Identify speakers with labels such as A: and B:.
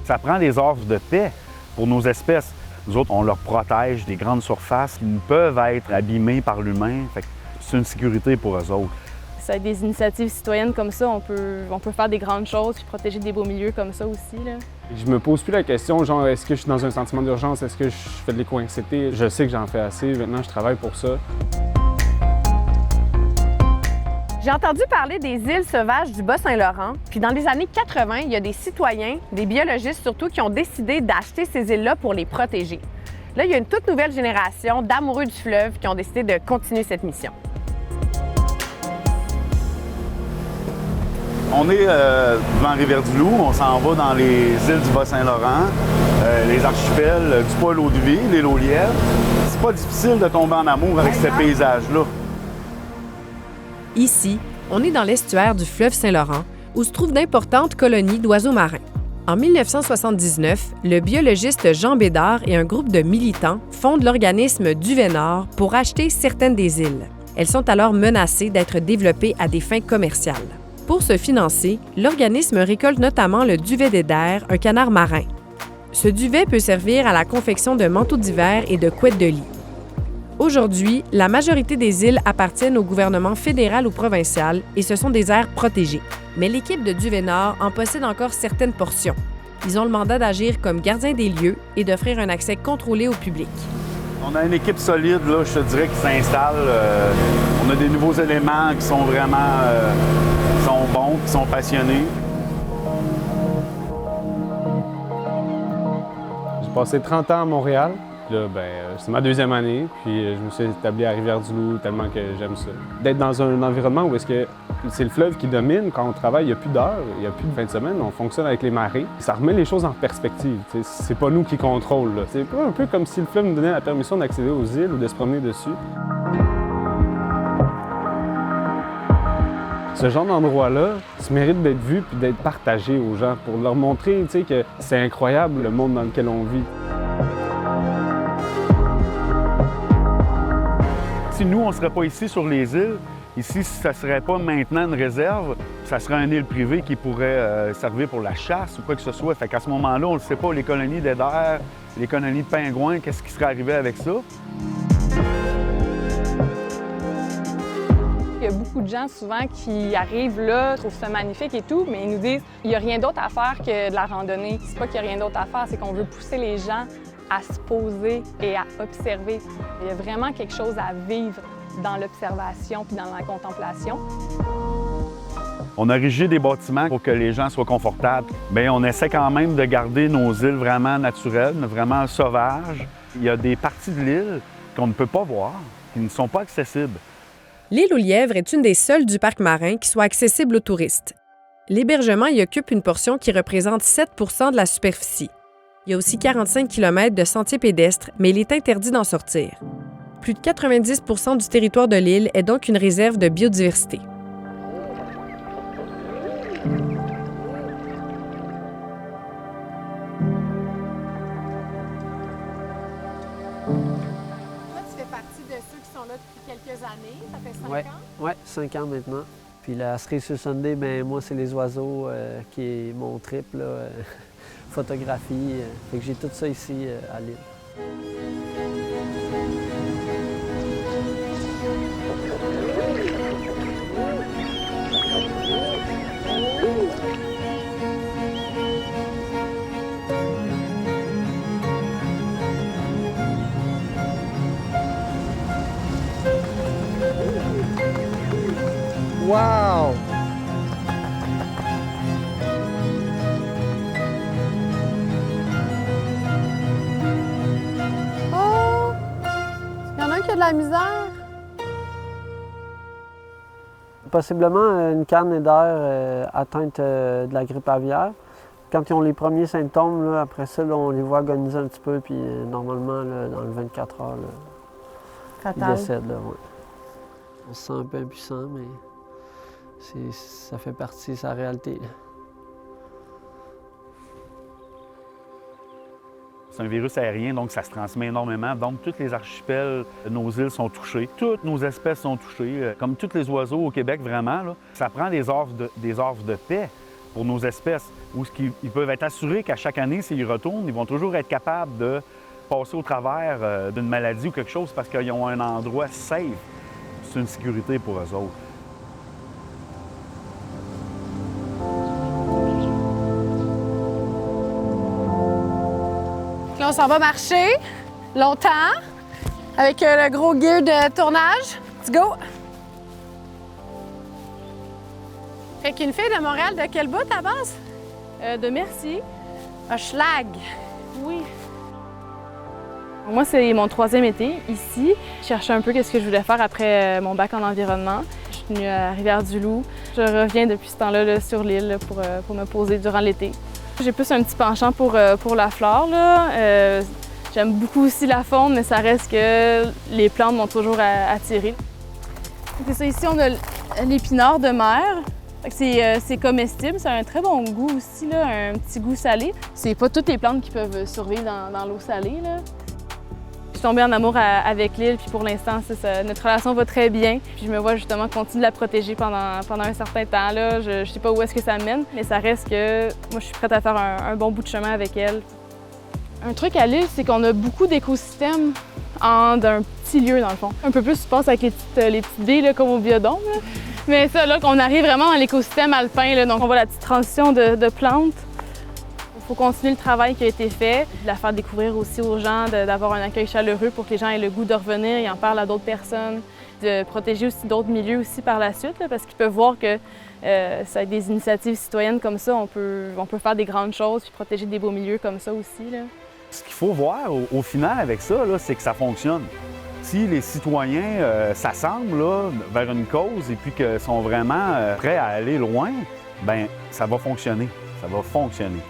A: Ça prend des offres de paix pour nos espèces. Nous autres, on leur protège des grandes surfaces qui peuvent être abîmées par l'humain. Fait que c'est une sécurité pour eux autres.
B: Ça, avec des initiatives citoyennes comme ça, on peut faire des grandes choses puis protéger des beaux milieux comme ça aussi, là.
C: Je me pose plus la question, genre, est-ce que je suis dans un sentiment d'urgence? Est-ce que je fais de l'éco-anxiété? Je sais que j'en fais assez. Maintenant, je travaille pour ça.
D: J'ai entendu parler des îles sauvages du Bas-Saint-Laurent, puis dans les années 80, il y a des citoyens, des biologistes surtout, qui ont décidé d'acheter ces îles-là pour les protéger. Là, il y a une toute nouvelle génération d'amoureux du fleuve qui ont décidé de continuer cette mission.
A: On est devant Rivière-du-Loup, on s'en va dans les îles du Bas-Saint-Laurent, les archipels du Pas-L'Eau-de-Vie, l'île aux Lièvres. C'est pas difficile de tomber en amour avec ce paysage-là.
E: Ici, on est dans l'estuaire du fleuve Saint-Laurent, où se trouvent d'importantes colonies d'oiseaux marins. En 1979, le biologiste Jean Bédard et un groupe de militants fondent l'organisme Duvet-Nord pour acheter certaines des îles. Elles sont alors menacées d'être développées à des fins commerciales. Pour se financer, l'organisme récolte notamment le duvet d'Eider, un canard marin. Ce duvet peut servir à la confection de manteaux d'hiver et de couettes de lit. Aujourd'hui, la majorité des îles appartiennent au gouvernement fédéral ou provincial et ce sont des aires protégées. Mais l'équipe de Duvet-Nord en possède encore certaines portions. Ils ont le mandat d'agir comme gardiens des lieux et d'offrir un accès contrôlé au public.
A: On a une équipe solide, là, je te dirais, qui s'installe. On a des nouveaux éléments qui sont vraiment qui sont bons, qui sont passionnés.
C: J'ai passé 30 ans à Montréal. Là, c'est ma deuxième année, puis je me suis établi à Rivière-du-Loup tellement que j'aime ça. D'être dans un environnement où est-ce que c'est le fleuve qui domine, quand on travaille, il n'y a plus d'heures, il n'y a plus de fin de semaine, on fonctionne avec les marées. Ça remet les choses en perspective. C'est pas nous qui contrôlons. Là. C'est un peu comme si le fleuve nous donnait la permission d'accéder aux îles ou de se promener dessus. Ce genre d'endroit-là se mérite d'être vu puis d'être partagé aux gens pour leur montrer que c'est incroyable le monde dans lequel on vit.
A: Si nous, on ne serait pas ici sur les îles, ici, ça ne serait pas maintenant une réserve, ça serait une île privée qui pourrait servir pour la chasse ou quoi que ce soit. Fait qu'à ce moment-là, on ne sait pas, les colonies d'Eider, les colonies de pingouins, qu'est-ce qui serait arrivé avec ça?
B: Il y a beaucoup de gens souvent qui arrivent là, trouvent ça magnifique et tout, mais ils nous disent il n'y a rien d'autre à faire que de la randonnée. C'est pas qu'il n'y a rien d'autre à faire, c'est qu'on veut pousser les gens à se poser et à observer. Il y a vraiment quelque chose à vivre dans l'observation puis dans la contemplation.
A: On a érigé des bâtiments pour que les gens soient confortables. Bien, on essaie quand même de garder nos îles vraiment naturelles, vraiment sauvages. Il y a des parties de l'île qu'on ne peut pas voir, qui ne sont pas accessibles.
E: L'île aux Lièvres est une des seules du parc marin qui soit accessible aux touristes. L'hébergement y occupe une portion qui représente 7 % de la superficie. Il y a aussi 45 km de sentiers pédestres, mais il est interdit d'en sortir. Plus de 90 % du territoire de l'île est donc une réserve de biodiversité.
D: Tu fais partie de ceux qui sont là depuis quelques années. Ça fait 5 ans?
F: Oui, 5 ans maintenant. Puis la cerise sur Sunday, bien moi, c'est les oiseaux qui est mon trip, là, photographie. Fait que j'ai tout ça ici à l'île.
G: Wow!
D: Oh! Il y en a un qui a de la misère.
F: Possiblement une canne d'air atteinte de la grippe aviaire. Quand ils ont les premiers symptômes, là, après ça, là, on les voit agoniser un petit peu, puis normalement, là, dans le 24 heures, là, ils décèdent. Là, ouais. On se sent un peu impuissant, mais ça fait partie de sa réalité.
A: C'est un virus aérien, donc ça se transmet énormément. Donc, tous les archipels de nos îles sont touchés. Toutes nos espèces sont touchées. Comme tous les oiseaux au Québec, vraiment, là, ça prend des offres de paix pour nos espèces, où ils peuvent être assurés qu'à chaque année, s'ils retournent, ils vont toujours être capables de passer au travers d'une maladie ou quelque chose parce qu'ils ont un endroit safe. C'est une sécurité pour eux autres.
D: Là, on s'en va marcher longtemps avec le gros gear de tournage. Let's go! Fait qu'une fille de Montréal, de quel bout à base?
B: De Merci.
D: Schlag.
B: Oui. Moi, c'est mon 3e été ici. Je cherchais un peu qu'est-ce que je voulais faire après mon bac en environnement. Je suis venue à Rivière-du-Loup. Je reviens depuis ce temps-là là, sur l'île pour me poser durant l'été. J'ai plus un petit penchant pour la flore. J'aime beaucoup aussi la faune, mais ça reste que les plantes m'ont toujours attirée. C'est ça, ici, on a l'épinard de mer. C'est comestible, ça a un très bon goût aussi, là, un petit goût salé. C'est pas toutes les plantes qui peuvent survivre dans l'eau salée. Là. Je suis tombée en amour avec l'île, puis pour l'instant, notre relation va très bien. Puis je me vois justement continuer de la protéger pendant un certain temps. Là. Je sais pas où est-ce que ça mène, mais ça reste que moi, je suis prête à faire un bon bout de chemin avec elle. Un truc à l'île, c'est qu'on a beaucoup d'écosystèmes en un petit lieu, dans le fond. Un peu plus, je pense, avec les petites baies, là, comme au biodôme. Là. Mais ça, là, on arrive vraiment dans l'écosystème alpin, là, donc on voit la petite transition de plantes. Il faut continuer le travail qui a été fait, de la faire découvrir aussi aux gens, d'avoir un accueil chaleureux pour que les gens aient le goût de revenir, ils en parlent à d'autres personnes, de protéger aussi d'autres milieux aussi par la suite, là, parce qu'ils peuvent voir que ça avec des initiatives citoyennes comme ça, on peut faire des grandes choses puis protéger des beaux milieux comme ça aussi. Là.
A: Ce qu'il faut voir au final avec ça, c'est que ça fonctionne. Si les citoyens s'assemblent là, vers une cause et puis qu'ils sont vraiment prêts à aller loin, bien, ça va fonctionner. Ça va fonctionner.